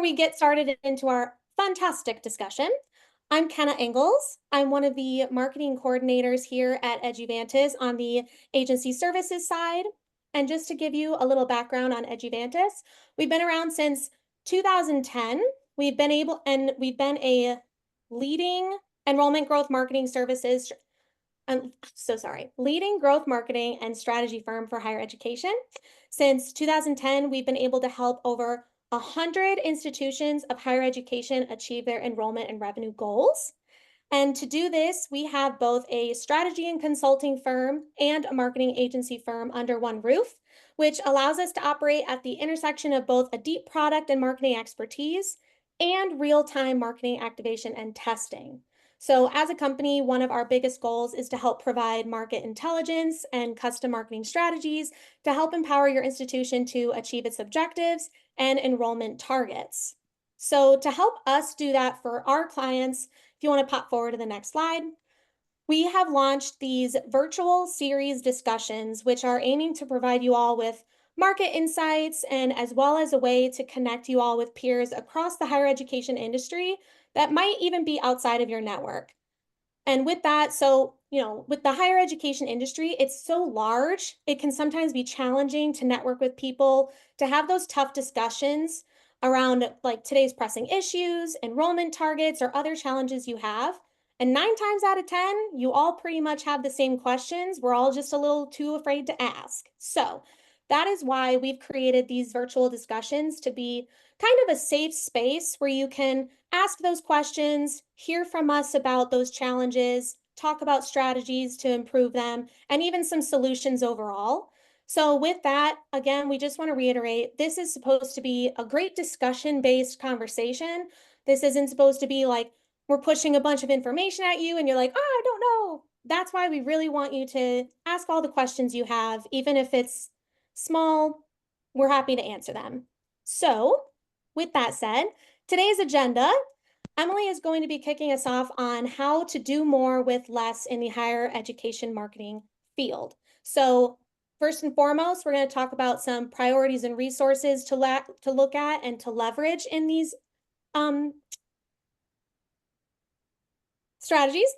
we get started into our fantastic discussion, I'm Kenna Ingalls. I'm one of the marketing coordinators here at Eduvantis on the agency services side. And just to give you a little background on Eduvantis, we've been around since 2010. We've been a leading enrollment growth marketing services. Leading growth marketing and strategy firm for higher education. Since 2010, we've been able to help over 100 institutions of higher education achieve their enrollment and revenue goals. And to do this, we have both a strategy and consulting firm and a marketing agency firm under one roof, which allows us to operate at the intersection of both a deep product and marketing expertise and real-time marketing activation and testing. So as a company, one of our biggest goals is to help provide market intelligence and custom marketing strategies to help empower your institution to achieve its objectives and enrollment targets. So to help us do that for our clients, if you want to pop forward to the next slide, we have launched these virtual series discussions, which are aiming to provide you all with market insights and as well as a way to connect you all with peers across the higher education industry that might even be outside of your network. And with that, with the higher education industry, it's so large, it can sometimes be challenging to network with people, to have those tough discussions around like today's pressing issues, enrollment targets, or other challenges you have. And 9 times out of 10, you all pretty much have the same questions. We're all just a little too afraid to ask. So that is why we've created these virtual discussions to be kind of a safe space where you can ask those questions, hear from us about those challenges, talk about strategies to improve them, and even some solutions overall. So with that, again, we just want to reiterate, this is supposed to be a great discussion-based conversation. This isn't supposed to be like we're pushing a bunch of information at you and you're like, oh, I don't know. That's why we really want you to ask all the questions you have, even if it's small, we're happy to answer them. So with that said, today's agenda, Emily is going to be kicking us off on how to do more with less in the higher education marketing field. So first and foremost, we're going to talk about some priorities and resources to look at and to leverage in these strategies.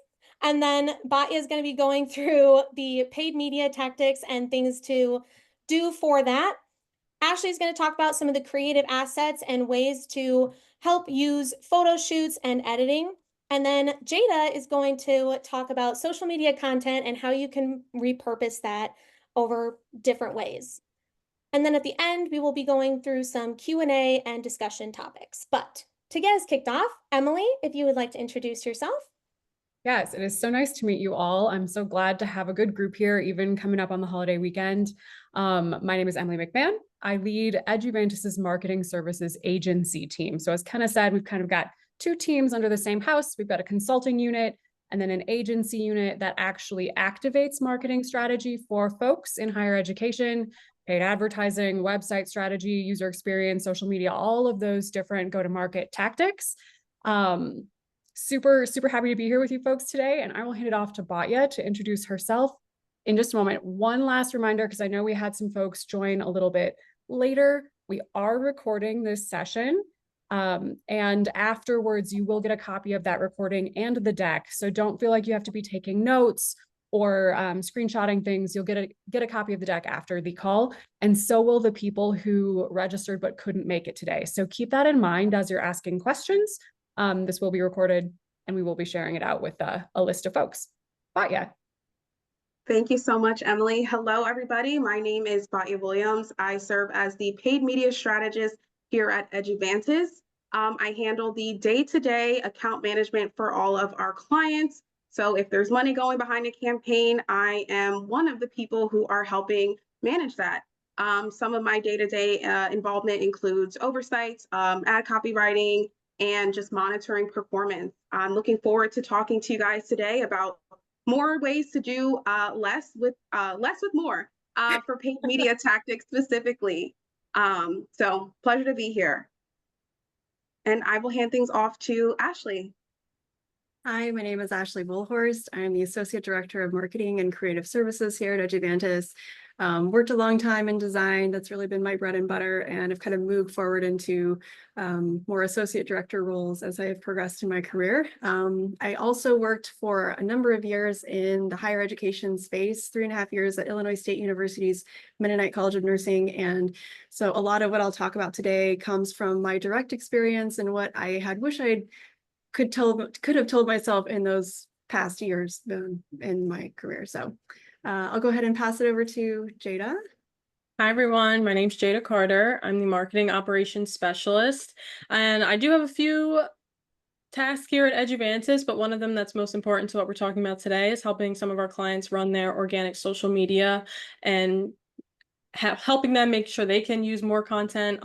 And then Batya is going to be going through the paid media tactics and things to do for that. Ashley is going to talk about some of the creative assets and ways to help use photo shoots and editing. And then Jada is going to talk about social media content and how you can repurpose that over different ways. And then at the end, we will be going through some Q&A and discussion topics. But to get us kicked off, Emily, if you would like to introduce yourself. Yes, it is so nice to meet you all. I'm so glad to have a good group here, even coming up on the holiday weekend. My name is Emily McMahon. I lead Eduvantis' marketing services agency team. So as Kenna said, we've kind of got 2 teams under the same house. We've got a consulting unit and then an agency unit that actually activates marketing strategy for folks in higher education, paid advertising, website strategy, user experience, social media, all of those different go-to-market tactics. Super happy to be here with you folks today, and I will hand it off to Batya to introduce herself in just a moment. One last reminder, because I know we had some folks join a little bit later, we are recording this session, and afterwards you will get a copy of that recording and the deck, so don't feel like you have to be taking notes or screenshotting things. You'll get a copy of the deck after the call, and so will the people who registered but couldn't make it today. So keep that in mind as you're asking questions. This will be recorded and we will be sharing it out with a list of folks. Batya. Thank you so much, Emily. Hello, everybody. My name is Batya Williams. I serve as the paid media strategist here at Eduvantis. I handle the day-to-day account management for all of our clients. So if there's money going behind a campaign, I am one of the people who are helping manage that. Some of my day-to-day involvement includes oversight, ad copywriting, and just monitoring performance. I'm looking forward to talking to you guys today about more ways to do less with more for paid media tactics specifically. So pleasure to be here. And I will hand things off to Ashley. Hi, my name is Ashley Bullhorst. I'm the Associate Director of Marketing and Creative Services here at Eduvantis. Worked a long time in design. That's really been my bread and butter, and I've kind of moved forward into more associate director roles as I have progressed in my career. I also worked for a number of years in the higher education space, 3.5 years at Illinois State University's Mennonite College of Nursing. And so a lot of what I'll talk about today comes from my direct experience and what I had wished I'd could have told myself in those past years in my career. So I'll go ahead and pass it over to Jada. Hi, everyone. My name's Jada Carter. I'm the Marketing Operations Specialist, and I do have a few tasks here at Eduvantis, but one of them that's most important to what we're talking about today is helping some of our clients run their organic social media and helping them make sure they can use more content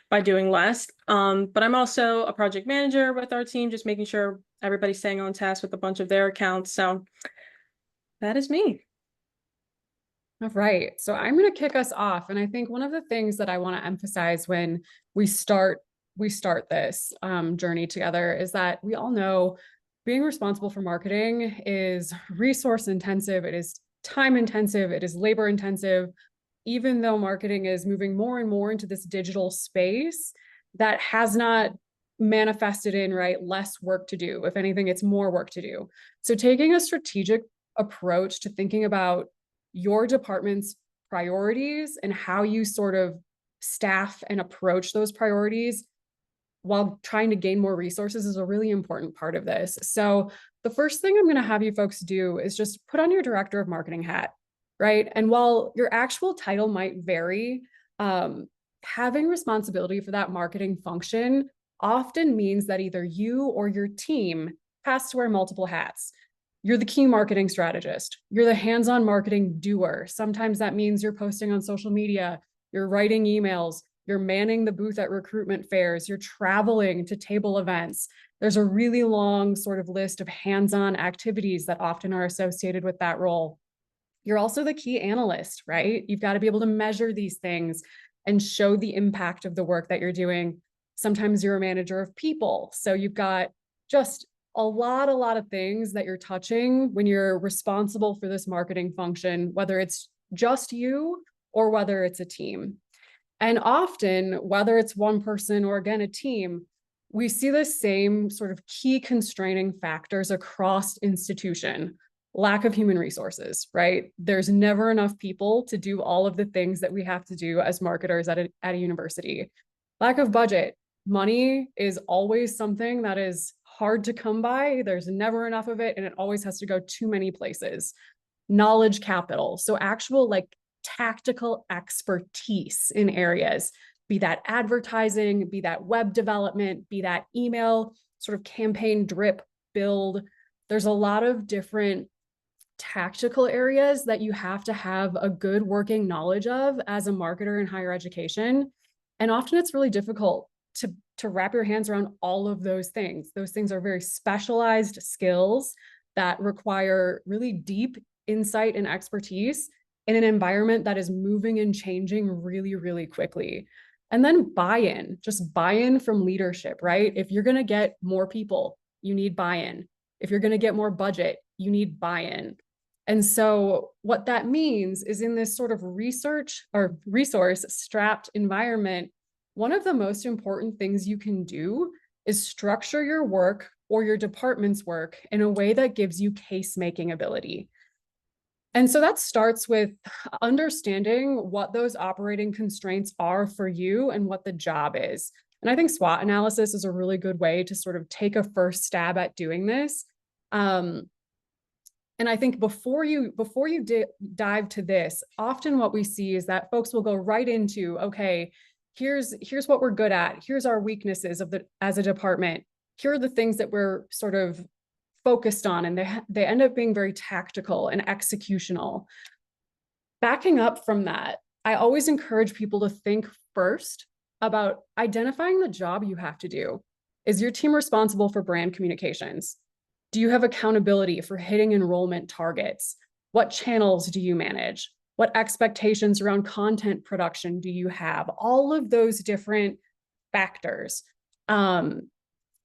by doing less. But I'm also a project manager with our team, just making sure everybody's staying on task with a bunch of their accounts. So that is me. All right, so I'm going to kick us off. And I think one of the things that I want to emphasize when we start this journey together is that we all know being responsible for marketing is resource intensive, it is time intensive, it is labor intensive. Even though marketing is moving more and more into this digital space, that has not manifested in, right, less work to do. If anything, it's more work to do. So taking a strategic approach to thinking about your department's priorities and how you sort of staff and approach those priorities while trying to gain more resources is a really important part of this. So the first thing I'm going to have you folks do is just put on your director of marketing hat, right? And while your actual title might vary, having responsibility for that marketing function often means that either you or your team has to wear multiple hats. You're the key marketing strategist. You're the hands-on marketing doer. Sometimes that means you're posting on social media, you're writing emails, you're manning the booth at recruitment fairs, you're traveling to table events. There's a really long sort of list of hands-on activities that often are associated with that role. You're also the key analyst, right? You've got to be able to measure these things and show the impact of the work that you're doing. Sometimes you're a manager of people. So you've got just a lot of things that you're touching when you're responsible for this marketing function, whether it's just you or whether it's a team. And often, whether it's one person or again, a team, we see the same sort of key constraining factors across institution. Lack of human resources, right? There's never enough people to do all of the things that we have to do as marketers at a university. Lack of budget. Money is always something that is hard to come by. There's never enough of it, and it always has to go too many places. Knowledge capital. So actual like tactical expertise in areas, be that advertising, be that web development, be that email, sort of campaign drip build. There's a lot of different tactical areas that you have to have a good working knowledge of as a marketer in higher education. And often it's really difficult to wrap your hands around all of those things. Those things are very specialized skills that require really deep insight and expertise in an environment that is moving and changing really, really quickly. And then buy-in, just buy-in from leadership, right? If you're going to get more people, you need buy-in. If you're going to get more budget, you need buy-in. And so what that means is in this sort of research or resource strapped environment, one of the most important things you can do is structure your work or your department's work in a way that gives you case-making ability. And so that starts with understanding what those operating constraints are for you and what the job is. And I think SWOT analysis is a really good way to sort of take a first stab at doing this. And I think before you dive to this, often what we see is that folks will go right into, okay, here's what we're good at. Here's our weaknesses as a department. Here are the things that we're sort of focused on, and they end up being very tactical and executional. Backing up from that, I always encourage people to think first about identifying the job you have to do. Is your team responsible for brand communications? Do you have accountability for hitting enrollment targets? What channels do you manage? What expectations around content production do you have? All of those different factors.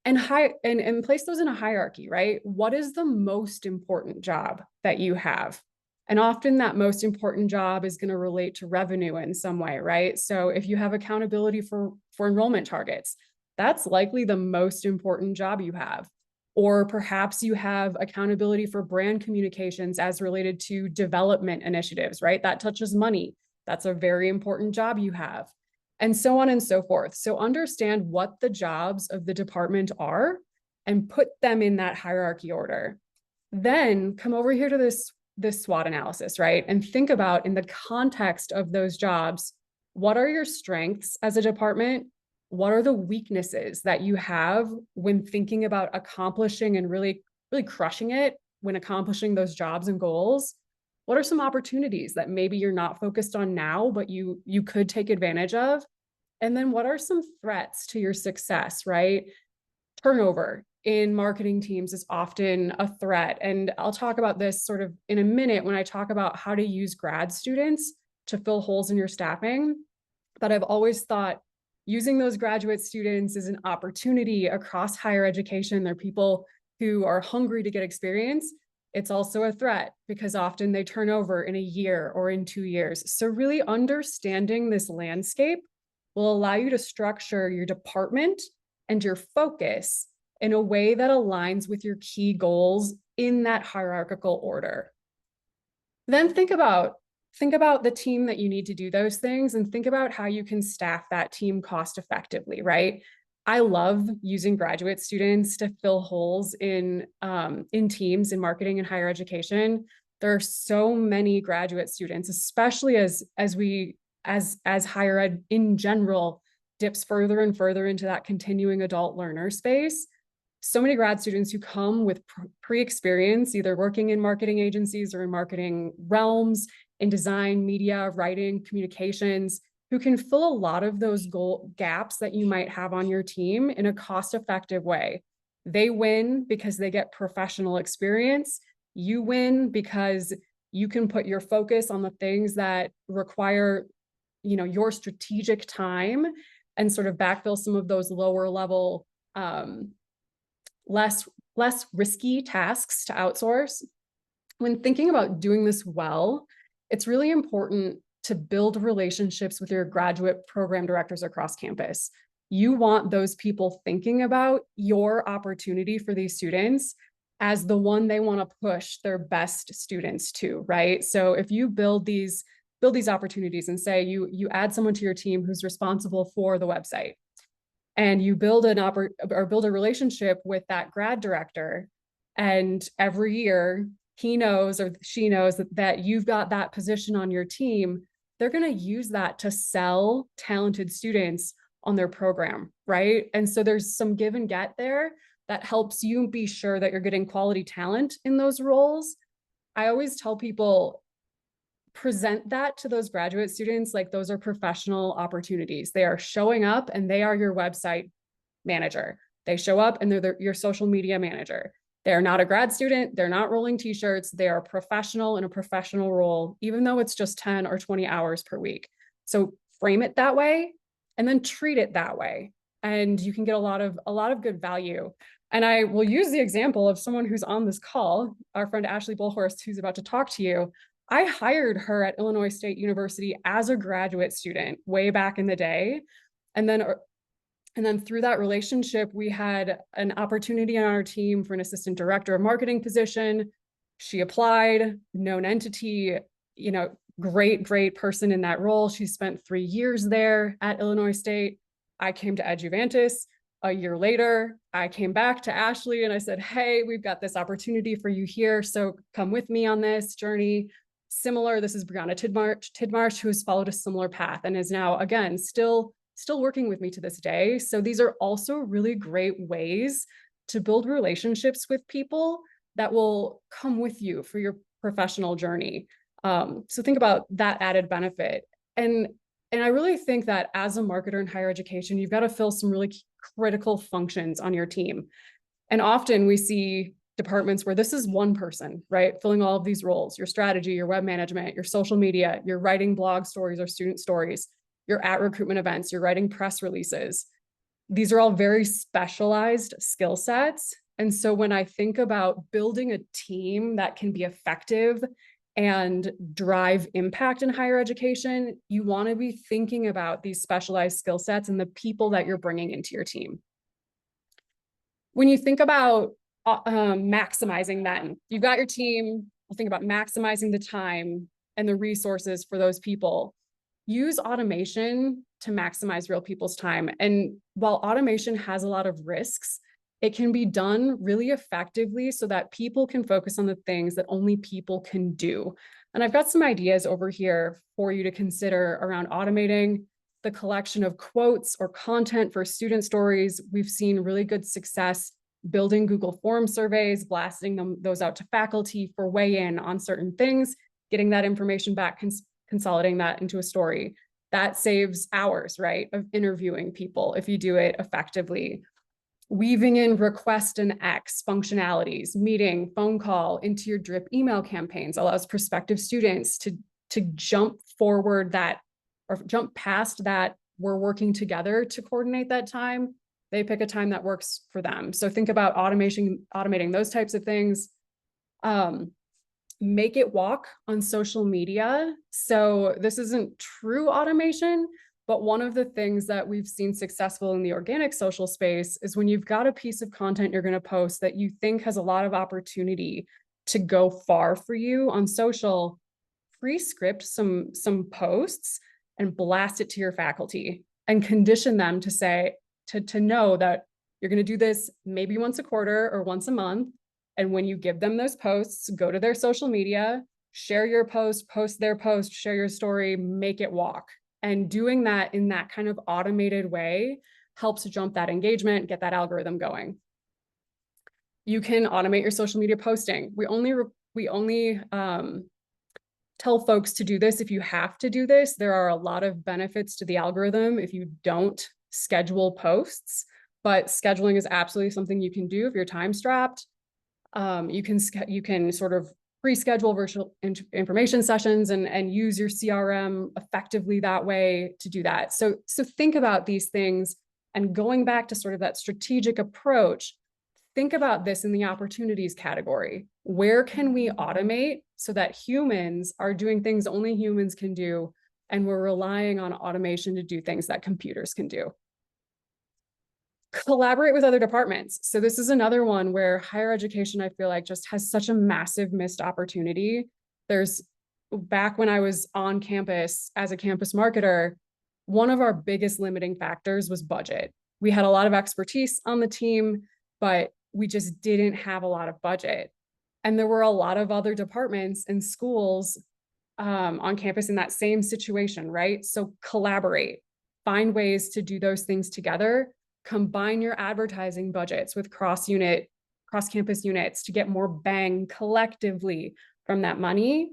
and place those in a hierarchy, right? What is the most important job that you have? And often that most important job is going to relate to revenue in some way, right? So if you have accountability for enrollment targets, that's likely the most important job you have. Or perhaps you have accountability for brand communications as related to development initiatives, right? That touches money. That's a very important job you have, and so on and so forth. So understand what the jobs of the department are and put them in that hierarchy order. Then come over here to this SWOT analysis, right? And think about, in the context of those jobs, what are your strengths as a department? What are the weaknesses that you have when thinking about accomplishing and really crushing it when accomplishing those jobs and goals? What are some opportunities that maybe you're not focused on now, but you could take advantage of? And then what are some threats to your success, right? Turnover in marketing teams is often a threat. And I'll talk about this sort of in a minute when I talk about how to use grad students to fill holes in your staffing. But I've always thought using those graduate students is an opportunity across higher education. They're people who are hungry to get experience. It's also a threat because often they turn over in a year or in 2 years. So really understanding this landscape will allow you to structure your department and your focus in a way that aligns with your key goals in that hierarchical order. Then think about the team that you need to do those things, and think about how you can staff that team cost effectively, right? I love using graduate students to fill holes in teams in marketing and higher education. There are so many graduate students, especially as higher ed in general dips further and further into that continuing adult learner space. So many grad students who come with pre-experience, either working in marketing agencies or in marketing realms, in design, media, writing, communications, who can fill a lot of those goal gaps that you might have on your team in a cost-effective way. They win because they get professional experience. You win because you can put your focus on the things that require, your strategic time, and sort of backfill some of those lower level, less risky tasks to outsource. When thinking about doing this well, it's really important to build relationships with your graduate program directors across campus. You want those people thinking about your opportunity for these students as the one they want to push their best students to, right? So if you build these opportunities and say you add someone to your team who's responsible for the website, and you build a relationship with that grad director, and every year he knows or she knows that you've got that position on your team, they're going to use that to sell talented students on their program, right? And so there's some give and get there that helps you be sure that you're getting quality talent in those roles. I always tell people, present that to those graduate students like those are professional opportunities. They are showing up and they are your website manager. They show up and they're your social media manager. They're not a grad student. They're not rolling t-shirts. They are professional in a professional role, even though it's just 10 or 20 hours per week. So frame it that way and then treat it that way. And you can get a lot of good value. And I will use the example of someone who's on this call, our friend Ashley Bullhorst, who's about to talk to you. I hired her at Illinois State University as a graduate student way back in the day. And then through that relationship, we had an opportunity on our team for an assistant director of marketing position. She applied, known entity, great person in that role. She spent 3 years there at Illinois State. I came to Eduvantis. A year later, I came back to Ashley and I said, hey, we've got this opportunity for you here. So come with me on this journey. Similar, this is Brianna Tidmarsh, who has followed a similar path and is now, again, still working with me to this day. So these are also really great ways to build relationships with people that will come with you for your professional journey. So think about that added benefit. And I really think that as a marketer in higher education, you've got to fill some really critical functions on your team. And often we see departments where this is one person, right? Filling all of these roles, your strategy, your web management, your social media, you're writing blog stories or student stories, you're at recruitment events, you're writing press releases. These are all very specialized skill sets. And so when I think about building a team that can be effective and drive impact in higher education, you want to be thinking about these specialized skill sets and the people that you're bringing into your team. When you think about maximizing that, you've got your team, we'll think about maximizing the time and the resources for those people. Use automation to maximize real people's time. And while automation has a lot of risks, it can be done really effectively so that people can focus on the things that only people can do. And I've got some ideas over here for you to consider around automating the collection of quotes or content for student stories. We've seen really good success building Google Form surveys, blasting those out to faculty for weigh-in on certain things, getting that information back, consolidating that into a story. That saves hours, right, of interviewing people if you do it effectively. Weaving in request and X functionalities, meeting, phone call into your drip email campaigns allows prospective students to jump forward that, or jump past that we're working together to coordinate that time. They pick a time that works for them. So think about automating those types of things. Make it walk on social media. So this isn't true automation, but one of the things that we've seen successful in the organic social space is when you've got a piece of content you're going to post that you think has a lot of opportunity to go far for you on social, pre-script some posts and blast it to your faculty and condition them to say, to know that you're going to do this maybe once a quarter or once a month. And when you give them those posts, go to their social media, share your post, post their post, share your story, make it walk. And doing that in that kind of automated way helps jump that engagement, get that algorithm going. You can automate your social media posting. We only tell folks to do this if you have to do this. There are a lot of benefits to the algorithm if you don't schedule posts, but scheduling is absolutely something you can do if you're time strapped. You can sort of pre-schedule virtual information sessions and use your CRM effectively that way to do that. So think about these things, and going back to sort of that strategic approach, think about this in the opportunities category. Where can we automate so that humans are doing things only humans can do, and we're relying on automation to do things that computers can do? Collaborate with other departments. So this is another one where higher education, I feel like, just has such a massive missed opportunity. Back when I was on campus as a campus marketer, one of our biggest limiting factors was budget. We had a lot of expertise on the team, but we just didn't have a lot of budget. And there were a lot of other departments and schools on campus in that same situation, right? So collaborate, find ways to do those things together. Combine your advertising budgets with cross-campus units to get more bang collectively from that money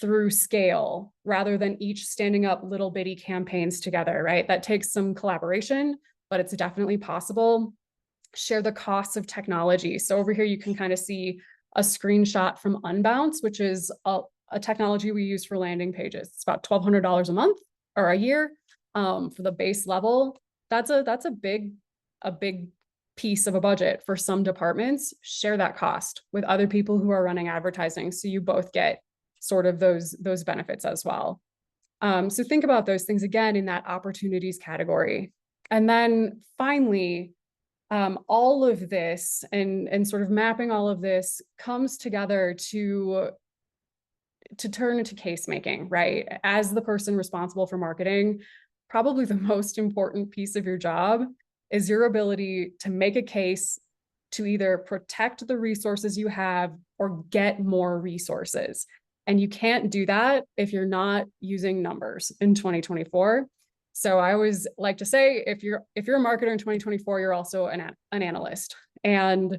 through scale, rather than each standing up little bitty campaigns together, right? That takes some collaboration, but it's definitely possible. Share the costs of technology. So over here, you can kind of see a screenshot from Unbounce, which is a technology we use for landing pages. It's about $1,200 a month or a year for the base level. That's a big piece of a budget for some departments. Share that cost with other people who are running advertising, so you both get sort of those benefits as well. So think about those things again in that opportunities category. And then finally, all of this and sort of mapping all of this comes together to turn into case making, right? As the person responsible for marketing, probably the most important piece of your job is your ability to make a case to either protect the resources you have or get more resources. And you can't do that if you're not using numbers in 2024. So I always like to say, if you're a marketer in 2024, you're also an analyst. And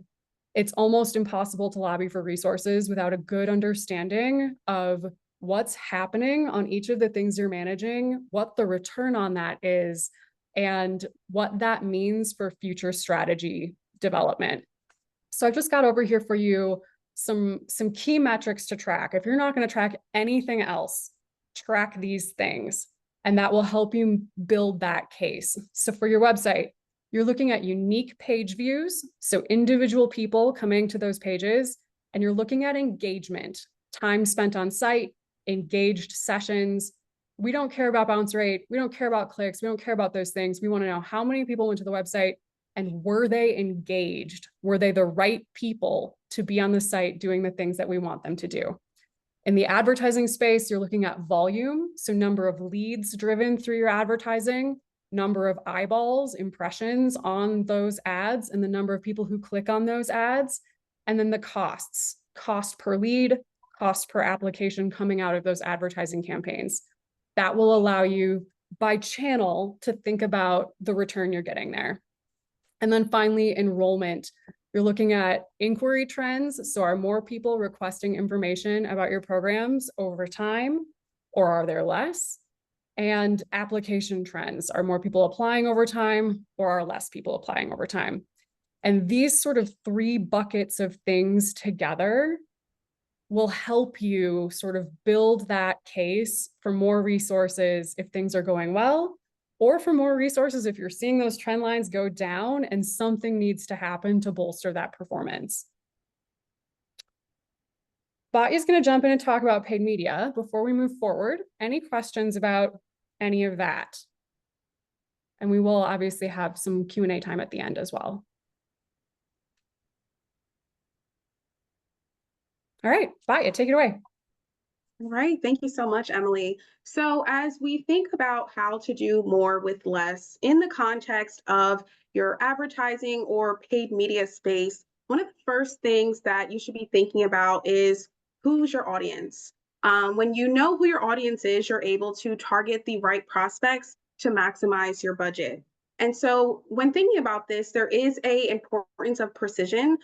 it's almost impossible to lobby for resources without a good understanding of what's happening on each of the things you're managing, what the return on that is, and what that means for future strategy development. So I've just got over here for you some key metrics to track. If you're not going to track anything else, track these things, and that will help you build that case. So for your website, You're looking at unique page views, so individual people coming to those pages, and you're looking at engagement, time spent on site, engaged sessions. We don't care about bounce rate. We don't care about clicks. We don't care about those things. We want to know how many people went to the website and were they engaged? Were they the right people to be on the site doing the things that we want them to do? In the advertising space, you're looking at volume, so number of leads driven through your advertising, number of eyeballs, impressions on those ads, and the number of people who click on those ads, and then the costs, cost per lead, cost per application coming out of those advertising campaigns. That will allow you by channel to think about the return you're getting there. And then finally, enrollment. You're looking at inquiry trends. So are more people requesting information about your programs over time, or are there less? And application trends. Are more people applying over time, or are less people applying over time? And these sort of 3 buckets of things together will help you sort of build that case for more resources if things are going well, or for more resources if you're seeing those trend lines go down and something needs to happen to bolster that performance. Batya is going to jump in and talk about paid media. Before we move forward, any questions about any of that? And we will obviously have some Q&A time at the end as well. All right, Batya, take it away. All right, thank you so much, Emily. So as we think about how to do more with less in the context of your advertising or paid media space, one of the first things that you should be thinking about is who's your audience. When you know who your audience is, you're able to target the right prospects to maximize your budget. And so when thinking about this, there is an importance of precision.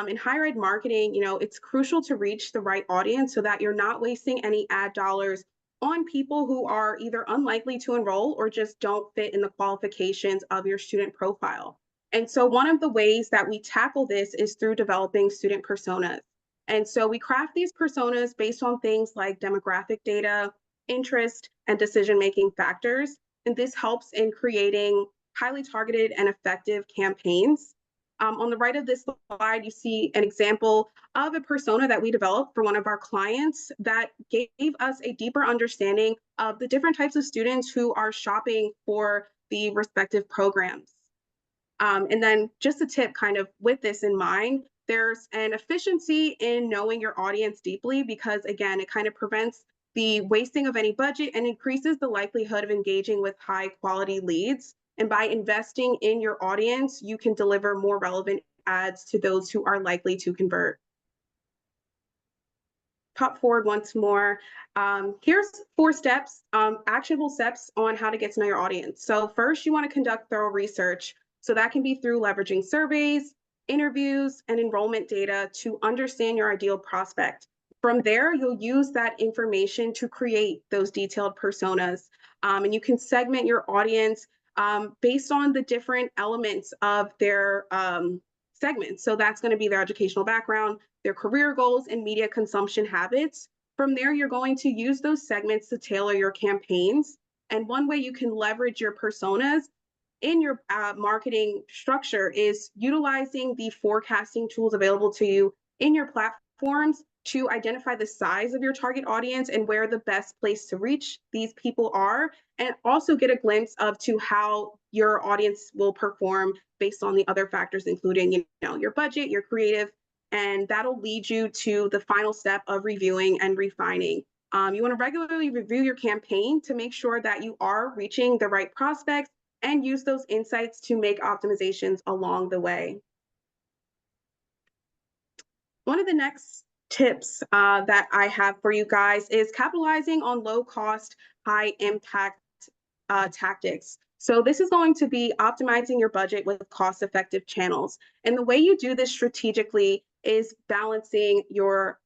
In higher ed marketing, it's crucial to reach the right audience so that you're not wasting any ad dollars on people who are either unlikely to enroll or just don't fit in the qualifications of your student profile. And so one of the ways that we tackle this is through developing student personas. And so we craft these personas based on things like demographic data, interest, and decision-making factors. And this helps in creating highly targeted and effective campaigns. On the right of this slide, you see an example of a persona that we developed for one of our clients that gave us a deeper understanding of the different types of students who are shopping for the respective programs. And then just a tip kind of with this in mind, there's an efficiency in knowing your audience deeply because, again, it kind of prevents the wasting of any budget and increases the likelihood of engaging with high quality leads. And by investing in your audience, you can deliver more relevant ads to those who are likely to convert. Pop forward once more. Here's 4 steps, actionable steps on how to get to know your audience. So first, you want to conduct thorough research. So that can be through leveraging surveys, interviews, and enrollment data to understand your ideal prospect. From there, you'll use that information to create those detailed personas. And you can segment your audience based on the different elements of their segments. So that's going to be their educational background, their career goals, and media consumption habits. From there, you're going to use those segments to tailor your campaigns. And one way you can leverage your personas in your marketing structure is utilizing the forecasting tools available to you in your platforms to identify the size of your target audience and where the best place to reach these people are, and also get a glimpse of to how your audience will perform based on the other factors, including your budget, your creative, and that'll lead you to the final step of reviewing and refining. You want to regularly review your campaign to make sure that you are reaching the right prospects and use those insights to make optimizations along the way. One of the next tips that I have for you guys is capitalizing on low cost, high impact tactics. So this is going to be optimizing your budget with cost-effective channels. And the way you do this strategically is balancing your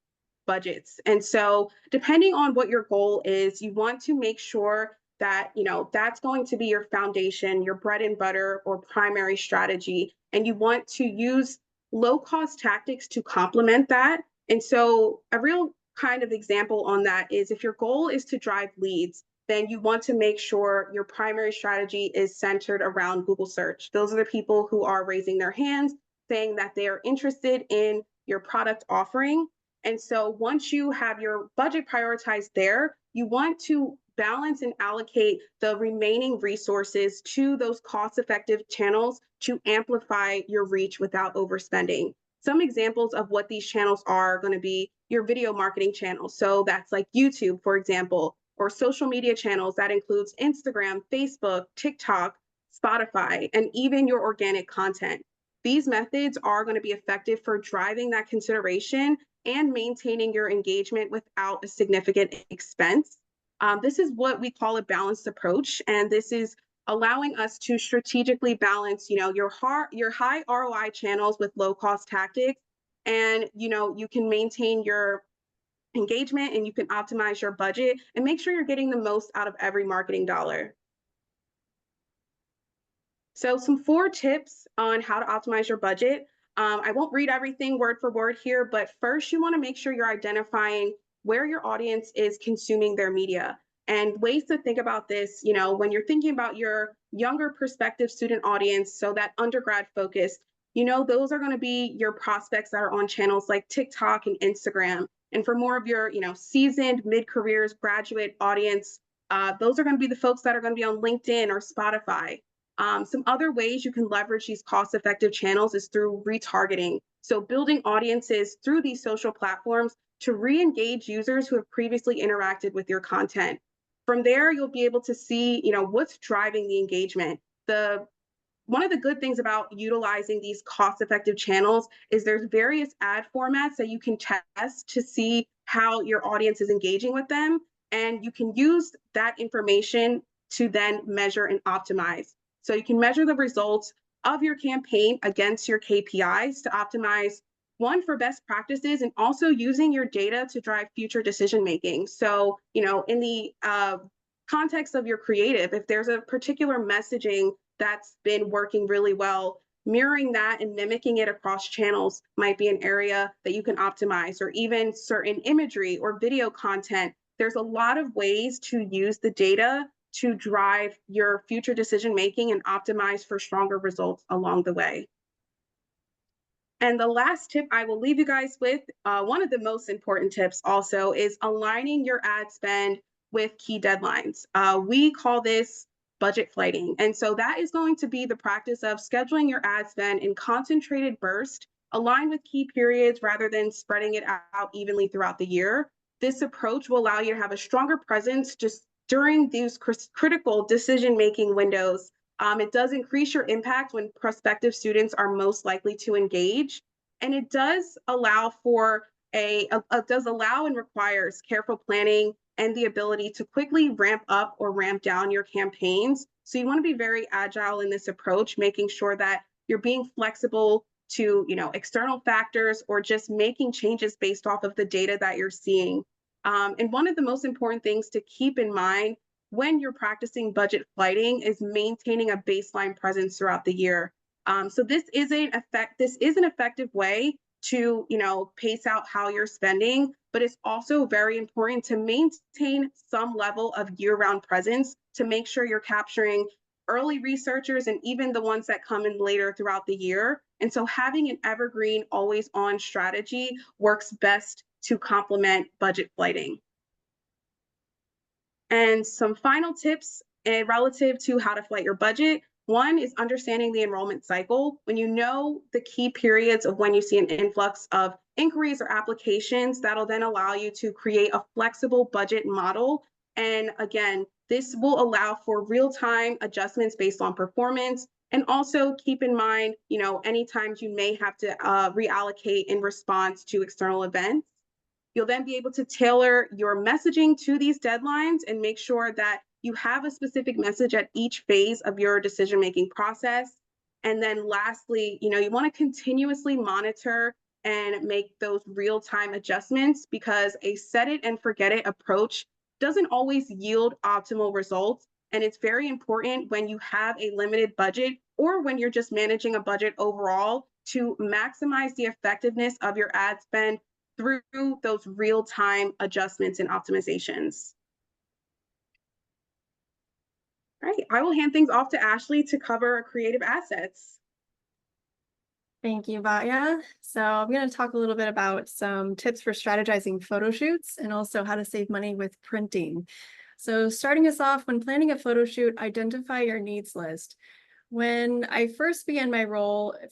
budgets. And so depending on what your goal is, you want to make sure that that's going to be your foundation, your bread and butter or primary strategy. And you want to use low-cost tactics to complement that. And so a real kind of example on that is if your goal is to drive leads, then you want to make sure your primary strategy is centered around Google search. Those are the people who are raising their hands, saying that they are interested in your product offering. And so once you have your budget prioritized there, you want to balance and allocate the remaining resources to those cost-effective channels to amplify your reach without overspending. Some examples of what these channels are going to be your video marketing channels. So that's like YouTube, for example, or social media channels that includes Instagram, Facebook, TikTok, Spotify, and even your organic content. These methods are going to be effective for driving that consideration and maintaining your engagement without a significant expense. This is what we call a balanced approach, and this is allowing us to strategically balance, your high ROI channels with low cost tactics, and you can maintain your engagement and you can optimize your budget and make sure you're getting the most out of every marketing dollar. So some 4 tips on how to optimize your budget. I won't read everything word for word here, but first you want to make sure you're identifying where your audience is consuming their media. And ways to think about this, when you're thinking about your younger prospective student audience, so that undergrad focused, those are going to be your prospects that are on channels like TikTok and Instagram. And for more of your, seasoned mid-careers graduate audience, those are going to be the folks that are going to be on LinkedIn or Spotify. Some other ways you can leverage these cost-effective channels is through retargeting. So building audiences through these social platforms to re-engage users who have previously interacted with your content. From there, you'll be able to see, what's driving the engagement. One of the good things about utilizing these cost-effective channels is there's various ad formats that you can test to see how your audience is engaging with them. And you can use that information to then measure and optimize. So you can measure the results of your campaign against your KPIs to optimize, one, for best practices, and also using your data to drive future decision making. So, in the context of your creative, if there's a particular messaging that's been working really well, mirroring that and mimicking it across channels might be an area that you can optimize, or even certain imagery or video content. There's a lot of ways to use the data to drive your future decision making and optimize for stronger results along the way. And the last tip I will leave you guys with, one of the most important tips also, is aligning your ad spend with key deadlines. We call this budget flighting. And so that is going to be the practice of scheduling your ad spend in concentrated bursts, aligned with key periods rather than spreading it out evenly throughout the year. This approach will allow you to have a stronger presence just during these critical decision-making windows. It does increase your impact when prospective students are most likely to engage. And it does allow for does allow and requires careful planning and the ability to quickly ramp up or ramp down your campaigns. So you want to be very agile in this approach, making sure that you're being flexible to, external factors, or just making changes based off of the data that you're seeing. And one of the most important things to keep in mind when you're practicing budget flighting is maintaining a baseline presence throughout the year. So this is an effective way to, pace out how you're spending, but it's also very important to maintain some level of year-round presence to make sure you're capturing early researchers and even the ones that come in later throughout the year. And so having an evergreen, always on strategy works best to complement budget flighting. And some final tips relative to how to flight your budget. One is understanding the enrollment cycle. When you know the key periods of when you see an influx of inquiries or applications, that'll then allow you to create a flexible budget model. And again, this will allow for real-time adjustments based on performance. And also keep in mind, any times you may have to reallocate in response to external events. You'll then be able to tailor your messaging to these deadlines and make sure that you have a specific message at each phase of your decision-making process. And then lastly, you want to continuously monitor and make those real-time adjustments, because a set it and forget it approach doesn't always yield optimal results. And it's very important when you have a limited budget, or when you're just managing a budget overall, to maximize the effectiveness of your ad spend through those real-time adjustments and optimizations. All right, I will hand things off to Ashley to cover creative assets. Thank you, Batya. So I'm going to talk a little bit about some tips for strategizing photo shoots and also how to save money with printing. So starting us off, when planning a photo shoot, identify your needs list. When I first began my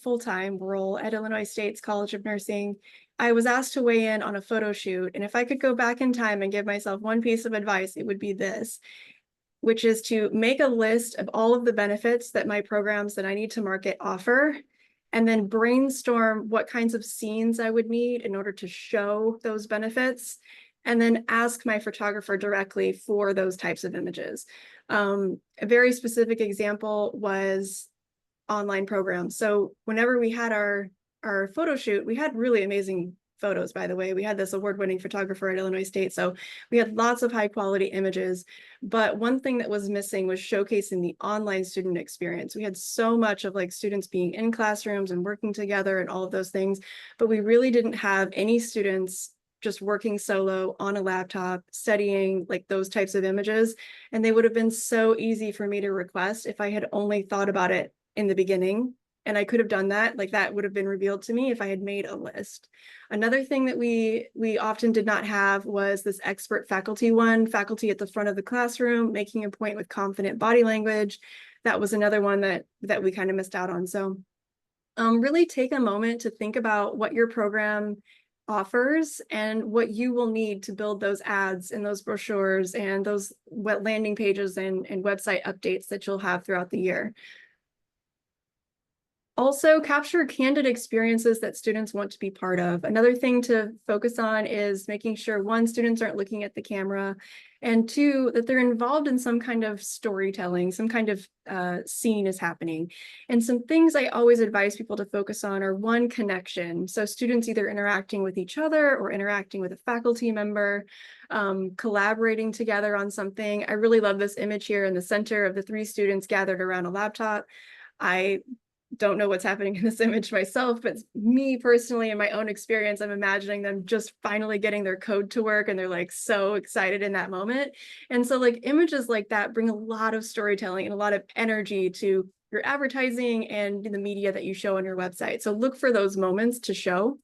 full-time role at Illinois State's College of Nursing, I was asked to weigh in on a photo shoot. And if I could go back in time and give myself one piece of advice, it would be this, which is to make a list of all of the benefits that my programs that I need to market offer, and then brainstorm what kinds of scenes I would need in order to show those benefits, and then ask my photographer directly for those types of images. A very specific example was online programs. So whenever we had our photo shoot, we had really amazing photos, by the way. We had this award-winning photographer at Illinois State, so we had lots of high quality images. But one thing that was missing was showcasing the online student experience. We had so much of like students being in classrooms and working together and all of those things, but we really didn't have any students just working solo on a laptop, studying like those types of images. And they would have been so easy for me to request if I had only thought about it in the beginning. And I could have done that, like that would have been revealed to me if I had made a list. Another thing that we often did not have was this expert faculty faculty at the front of the classroom, making a point with confident body language. That was another one that we kind of missed out on. So really take a moment to think about what your program offers and what you will need to build those ads and those brochures and those landing pages and website updates that you'll have throughout the year. Also, capture candid experiences that students want to be part of. Another thing to focus on is making sure, one, students aren't looking at the camera, and two, that they're involved in some kind of storytelling, some kind of scene is happening. And some things I always advise people to focus on are, one, connection. So students either interacting with each other or interacting with a faculty member, collaborating together on something. I really love this image here in the center of the 3 students gathered around a laptop. I don't know what's happening in this image myself, but me personally, in my own experience, I'm imagining them just finally getting their code to work and they're like so excited in that moment. And so like images like that bring a lot of storytelling and a lot of energy to your advertising and the media that you show on your website. So look for those moments to show.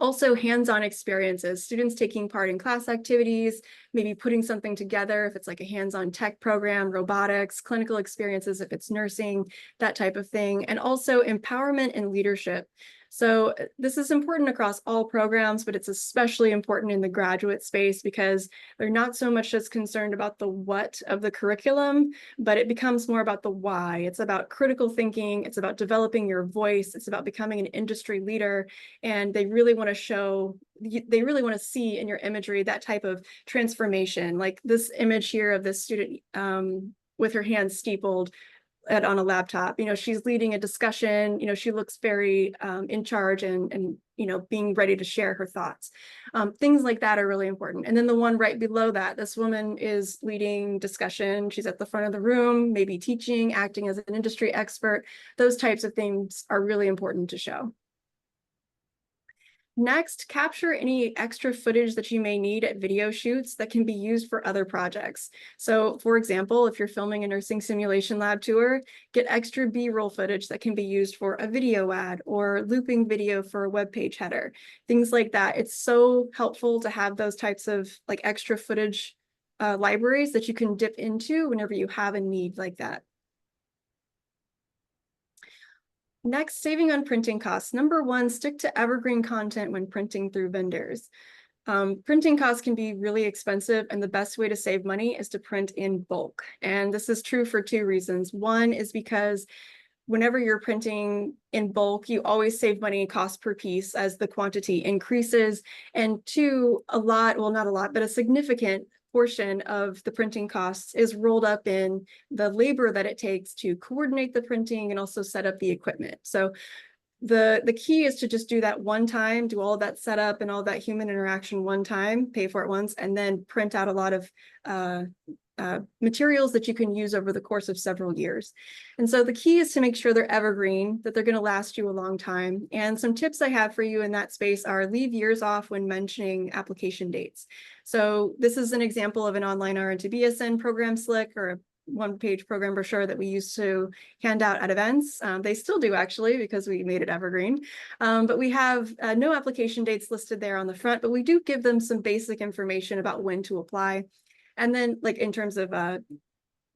Also, hands-on experiences, students taking part in class activities, maybe putting something together if it's like a hands-on tech program, robotics, clinical experiences if it's nursing, that type of thing, and also empowerment and leadership. So this is important across all programs, but it's especially important in the graduate space because they're not so much just concerned about the what of the curriculum, but it becomes more about the why. It's about critical thinking, it's about developing your voice, it's about becoming an industry leader, and they really want to see in your imagery that type of transformation. Like this image here of this student with her hands steepled on a laptop, she's leading a discussion, she looks very in charge and being ready to share her thoughts. Things like that are really important. And then the one right below that, this woman is leading discussion. She's at the front of the room, maybe teaching, acting as an industry expert. Those types of things are really important to show. Next, capture any extra footage that you may need at video shoots that can be used for other projects. So for example, if you're filming a nursing simulation lab tour, get extra B-roll footage that can be used for a video ad or looping video for a web page header, things like that. It's so helpful to have those types of like extra footage libraries that you can dip into whenever you have a need like that. Next, saving on printing costs. Number 1, stick to evergreen content when printing through vendors. Printing costs can be really expensive, and the best way to save money is to print in bulk. And this is true for 2 reasons. One is because whenever you're printing in bulk, you always save money cost per piece as the quantity increases. And 2, not a lot, but a significant portion of the printing costs is rolled up in the labor that it takes to coordinate the printing and also set up the equipment. So the key is to just do that one time, do all that setup and all that human interaction one time, pay for it once, and then print out a lot of materials that you can use over the course of several years. And so the key is to make sure they're evergreen, that they're going to last you a long time. And some tips I have for you in that space are leave years off when mentioning application dates. So this is an example of an online RN to BSN program slick or one-page program brochure that we used to hand out at events. They still do actually, because we made it evergreen. But we have no application dates listed there on the front, but we do give them some basic information about when to apply. And then like in terms of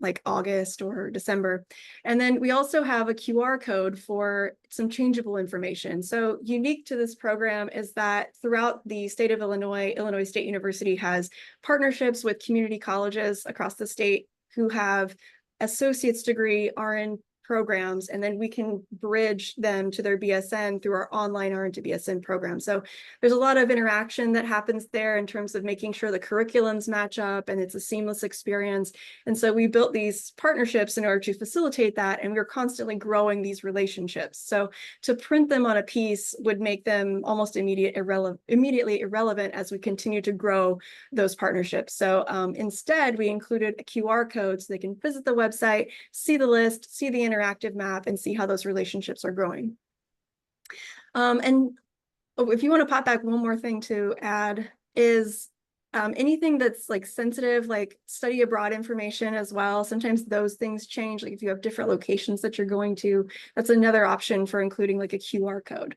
like August or December. And then we also have a QR code for some changeable information. So unique to this program is that throughout the state of Illinois, Illinois State University has partnerships with community colleges across the state who have associate's degree RN programs, and then we can bridge them to their BSN through our online RN to BSN program. So there's a lot of interaction that happens there in terms of making sure the curriculums match up and it's a seamless experience. And so we built these partnerships in order to facilitate that, and we're constantly growing these relationships. So to print them on a piece would make them almost immediately irrelevant as we continue to grow those partnerships. So instead, we included a QR code so they can visit the website, see the list, see the interactive map, and see how those relationships are growing. And if you want to pop back, one more thing to add is anything that's like sensitive, like study abroad information as well. Sometimes those things change. Like if you have different locations that you're going to, that's another option for including like a QR code.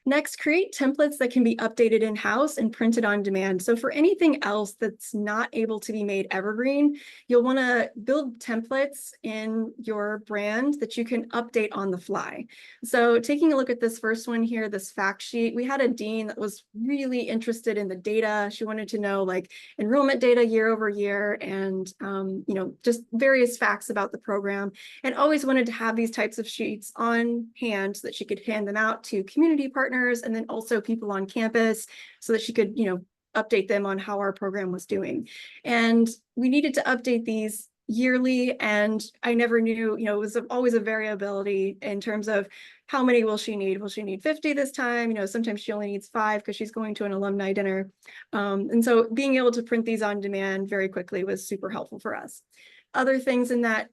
Next, create templates that can be updated in-house and printed on demand. So for anything else that's not able to be made evergreen, you'll want to build templates in your brand that you can update on the fly. So taking a look at this first one here, this fact sheet, we had a dean that was really interested in the data. She wanted to know like enrollment data year over year and you know, just various facts about the program, and always wanted to have these types of sheets on hand so that she could hand them out to community partners and then also people on campus so that she could, you know, update them on how our program was doing. And we needed to update these yearly, and I never knew, you know, it was always a variability in terms of how many will she need? Will she need 50 this time? You know, sometimes she only needs 5 because she's going to an alumni dinner. And so being able to print these on demand very quickly was super helpful for us. Other things in that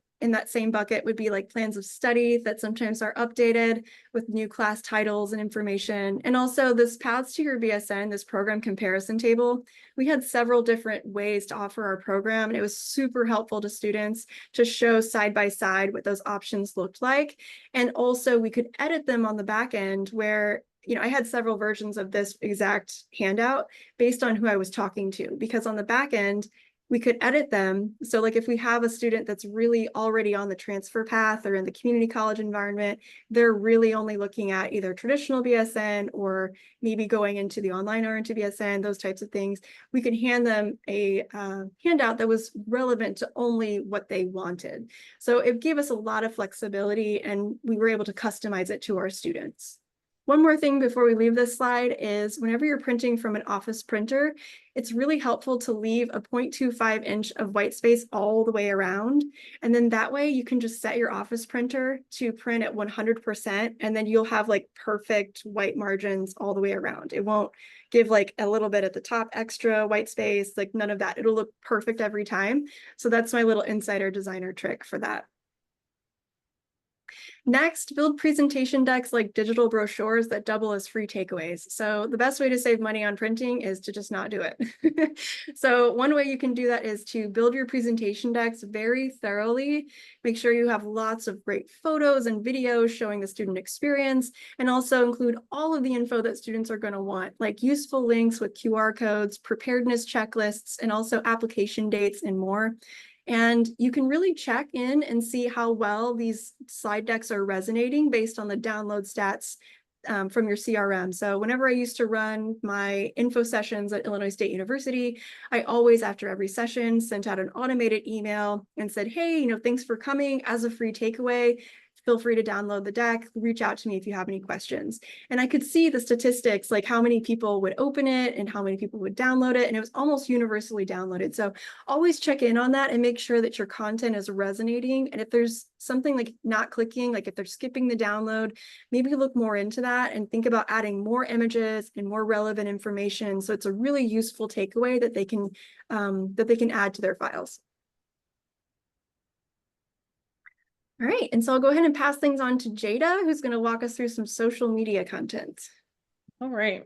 same bucket would be like plans of study that sometimes are updated with new class titles and information. And also this Paths to Your BSN, this program comparison table. We had several different ways to offer our program, and it was super helpful to students to show side by side what those options looked like. And also we could edit them on the back end where, you know, I had several versions of this exact handout based on who I was talking to, because on the back end, we could edit them. So like if we have a student that's really already on the transfer path or in the community college environment, they're really only looking at either traditional BSN or maybe going into the online RN to BSN, those types of things. We could hand them a handout that was relevant to only what they wanted. So it gave us a lot of flexibility, and we were able to customize it to our students. One more thing before we leave this slide is whenever you're printing from an office printer, it's really helpful to leave a 0.25 inch of white space all the way around. And then that way you can just set your office printer to print at 100%, and then you'll have like perfect white margins all the way around. It won't give like a little bit at the top extra white space, like none of that. It'll look perfect every time. So that's my little insider designer trick for that. Next, build presentation decks like digital brochures that double as free takeaways. So the best way to save money on printing is to just not do it. So one way you can do that is to build your presentation decks very thoroughly. Make sure you have lots of great photos and videos showing the student experience, and also include all of the info that students are going to want, like useful links with QR codes, preparedness checklists, and also application dates and more. And you can really check in and see how well these slide decks are resonating based on the download stats from your CRM. So whenever I used to run my info sessions at Illinois State University, I always, after every session, sent out an automated email and said, hey, you know, thanks for coming. As a free takeaway, feel free to download the deck, reach out to me if you have any questions. And I could see the statistics, like how many people would open it and how many people would download it. And it was almost universally downloaded. So always check in on that and make sure that your content is resonating. And if there's something like not clicking, like if they're skipping the download, maybe look more into that and think about adding more images and more relevant information. So it's a really useful takeaway that they can add to their files. All right, and so I'll go ahead and pass things on to Jada, who's going to walk us through some social media content. All right.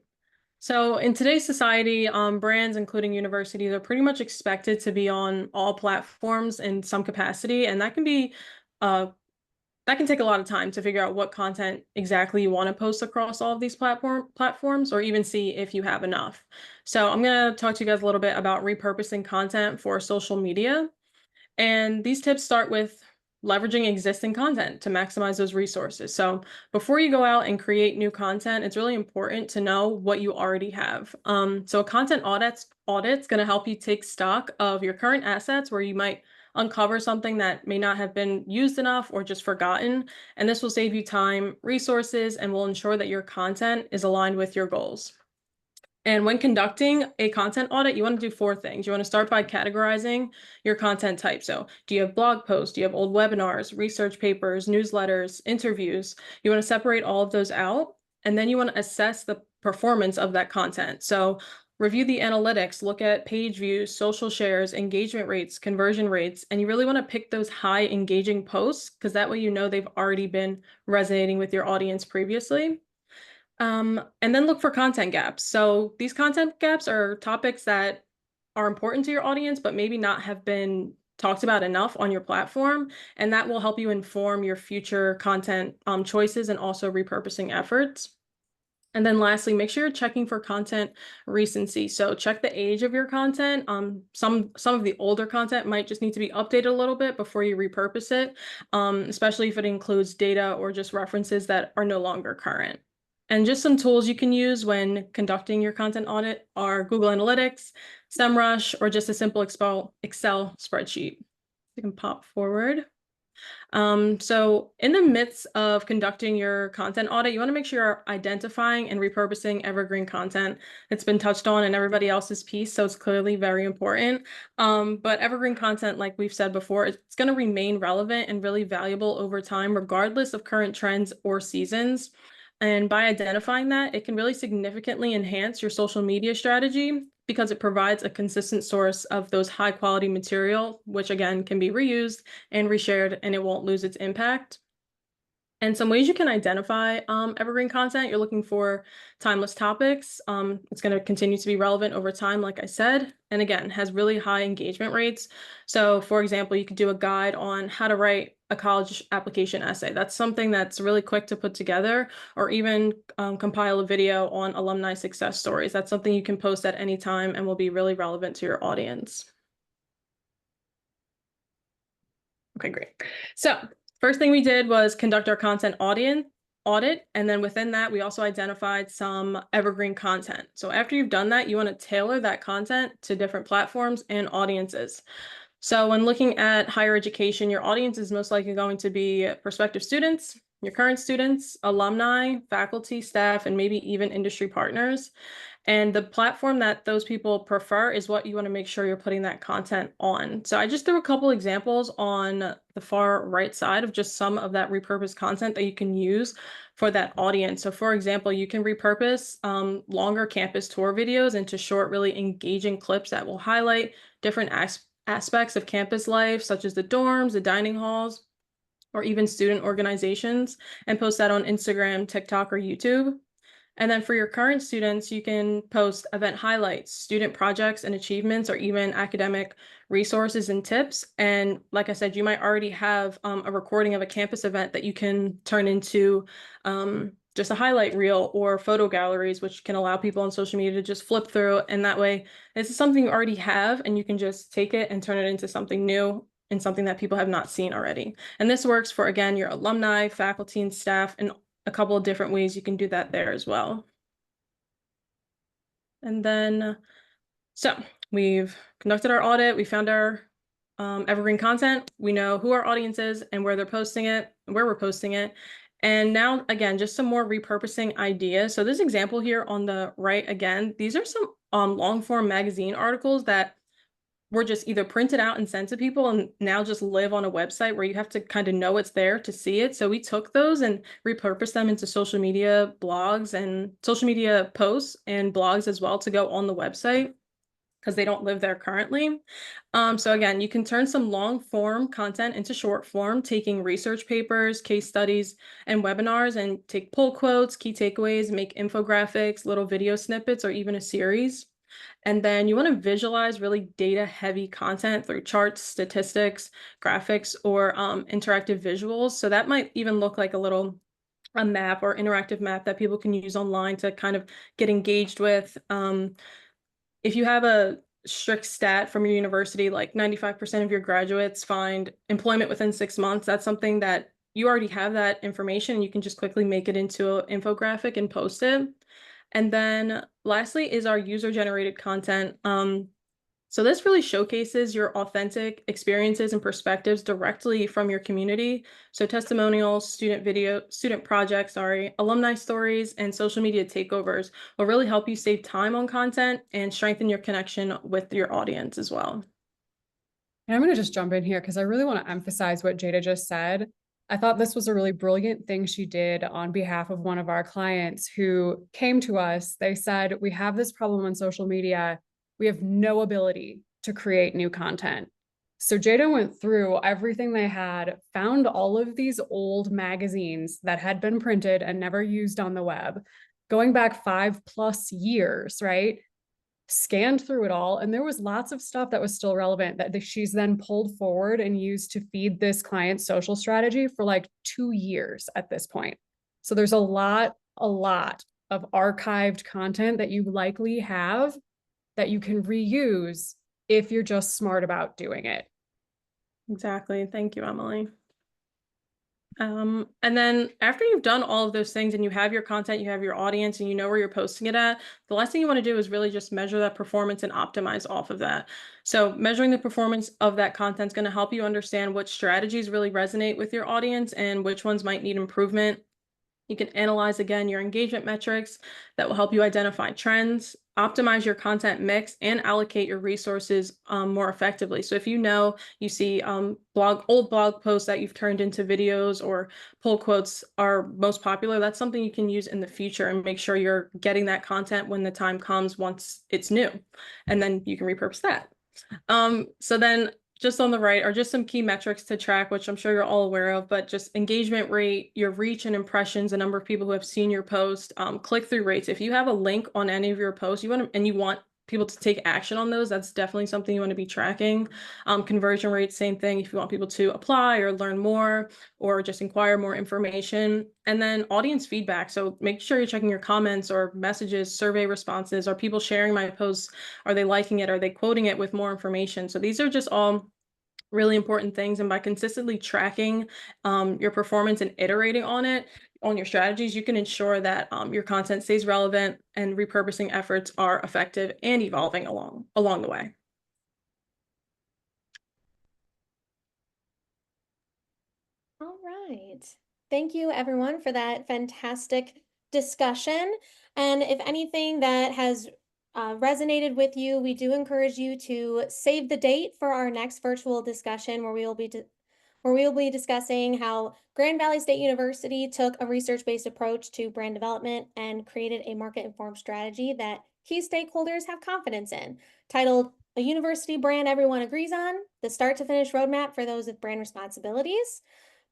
So in today's society, brands, including universities, are pretty much expected to be on all platforms in some capacity, and that can be that can take a lot of time to figure out what content exactly you want to post across all of these platforms, or even see if you have enough. So I'm going to talk to you guys a little bit about repurposing content for social media. And these tips start with leveraging existing content to maximize those resources. So before you go out and create new content, it's really important to know what you already have. So a content audit's going to help you take stock of your current assets where you might uncover something that may not have been used enough or just forgotten. And this will save you time, resources, and will ensure that your content is aligned with your goals. And when conducting a content audit, you want to do 4 things. You want to start by categorizing your content type. So do you have blog posts? Do you have old webinars, research papers, newsletters, interviews? You want to separate all of those out. And then you want to assess the performance of that content. So review the analytics, look at page views, social shares, engagement rates, conversion rates, and you really want to pick those high engaging posts because that way you know they've already been resonating with your audience previously. And then look for content gaps. So these content gaps are topics that are important to your audience, but maybe not have been talked about enough on your platform. And that will help you inform your future content choices and also repurposing efforts. And then lastly, make sure you're checking for content recency. So check the age of your content. Some of the older content might just need to be updated a little bit before you repurpose it, especially if it includes data or just references that are no longer current. And just some tools you can use when conducting your content audit are Google Analytics, SEMrush, or just a simple Excel spreadsheet. You can pop forward. So in the midst of conducting your content audit, you want to make sure you're identifying and repurposing evergreen content that's been touched on in everybody else's piece. So it's clearly very important. But evergreen content, like we've said before, it's going to remain relevant and really valuable over time, regardless of current trends or seasons. And by identifying that, it can really significantly enhance your social media strategy because it provides a consistent source of those high quality material, which again can be reused and reshared and it won't lose its impact. And some ways you can identify evergreen content, you're looking for timeless topics. It's going to continue to be relevant over time, like I said, and again, has really high engagement rates. So for example, you could do a guide on how to write a college application essay. That's something that's really quick to put together, or even compile a video on alumni success stories. That's something you can post at any time and will be really relevant to your audience. Okay, great. So first thing we did was conduct our content audit, and then within that, we also identified some evergreen content. So after you've done that, you want to tailor that content to different platforms and audiences. So when looking at higher education, your audience is most likely going to be prospective students, your current students, alumni, faculty, staff, and maybe even industry partners. And the platform that those people prefer is what you want to make sure you're putting that content on. So I just threw a couple examples on the far right side of just some of that repurposed content that you can use for that audience. So for example, you can repurpose longer campus tour videos into short, really engaging clips that will highlight different aspects of campus life, such as the dorms, the dining halls, or even student organizations, and post that on Instagram, TikTok, or YouTube. And then for your current students, you can post event highlights, student projects and achievements, or even academic resources and tips. And like I said, you might already have a recording of a campus event that you can turn into just a highlight reel or photo galleries, which can allow people on social media to just flip through. And that way, this is something you already have, and you can just take it and turn it into something new and something that people have not seen already. And this works for, again, your alumni, faculty, and staff, and a couple of different ways you can do that there as well. And then, so we've conducted our audit, we found our evergreen content, we know who our audience is and where they're posting it, where we're posting it. And now, again, just some more repurposing ideas. So this example here on the right, again, these are some long form magazine articles that were just either printed out and sent to people and now just live on a website where you have to kind of know it's there to see it. So we took those and repurposed them into social media blogs and social media posts and blogs as well to go on the website. because they don't live there currently. So again, you can turn some long form content into short form, taking research papers, case studies, and webinars, and take pull quotes, key takeaways, make infographics, little video snippets, or even a series. And then you want to visualize really data heavy content through charts, statistics, graphics, or interactive visuals. So that might even look like a map or interactive map that people can use online to kind of get engaged with. If you have a strict stat from your university, like 95% of your graduates find employment within 6 months, that's something that you already have that information and you can just quickly make it into an infographic and post it. And then lastly is our user generated content. So this really showcases your authentic experiences and perspectives directly from your community. So testimonials, student projects, alumni stories, and social media takeovers will really help you save time on content and strengthen your connection with your audience as well. And I'm going to just jump in here because I really want to emphasize what Jada just said. I thought this was a really brilliant thing she did on behalf of one of our clients who came to us. They said, we have this problem on social media. We have no ability to create new content. So Jada went through everything they had, found all of these old magazines that had been printed and never used on the web, going back 5+ years, right? Scanned through it all, and there was lots of stuff that was still relevant that she's then pulled forward and used to feed this client's social strategy for like 2 years at this point. So there's a lot of archived content that you likely have that you can reuse if you're just smart about doing it. Exactly. Thank you, Emily. And then after you've done all of those things and you have your content, you have your audience, and you know where you're posting it at, the last thing you want to do is really just measure that performance and optimize off of that. So measuring the performance of that content is going to help you understand what strategies really resonate with your audience and which ones might need improvement. You can analyze again your engagement metrics that will help you identify trends, optimize your content mix, and allocate your resources more effectively. So if you see old blog posts that you've turned into videos or pull quotes are most popular, that's something you can use in the future and make sure you're getting that content when the time comes once it's new, and then you can repurpose that. So then just on the right are just some key metrics to track, which I'm sure you're all aware of, but just engagement rate, your reach and impressions, the number of people who have seen your post, click-through rates. If you have a link on any of your posts, you want people to take action on those, that's definitely something you want to be tracking. Conversion rate, same thing. If you want people to apply or learn more or just inquire more information. And then audience feedback. So make sure you're checking your comments or messages, survey responses. Are people sharing my posts? Are they liking it? Are they quoting it with more information? So these are just all really important things. And by consistently tracking your performance and iterating on it, on your strategies, you can ensure that your content stays relevant and repurposing efforts are effective and evolving along the way. All right. Thank you, everyone, for that fantastic discussion. And if anything that has resonated with you, we do encourage you to save the date for our next virtual discussion where we will be discussing how Grand Valley State University took a research-based approach to brand development and created a market-informed strategy that key stakeholders have confidence in, titled "A University Brand Everyone Agrees On: The Start to Finish Roadmap for Those with Brand Responsibilities."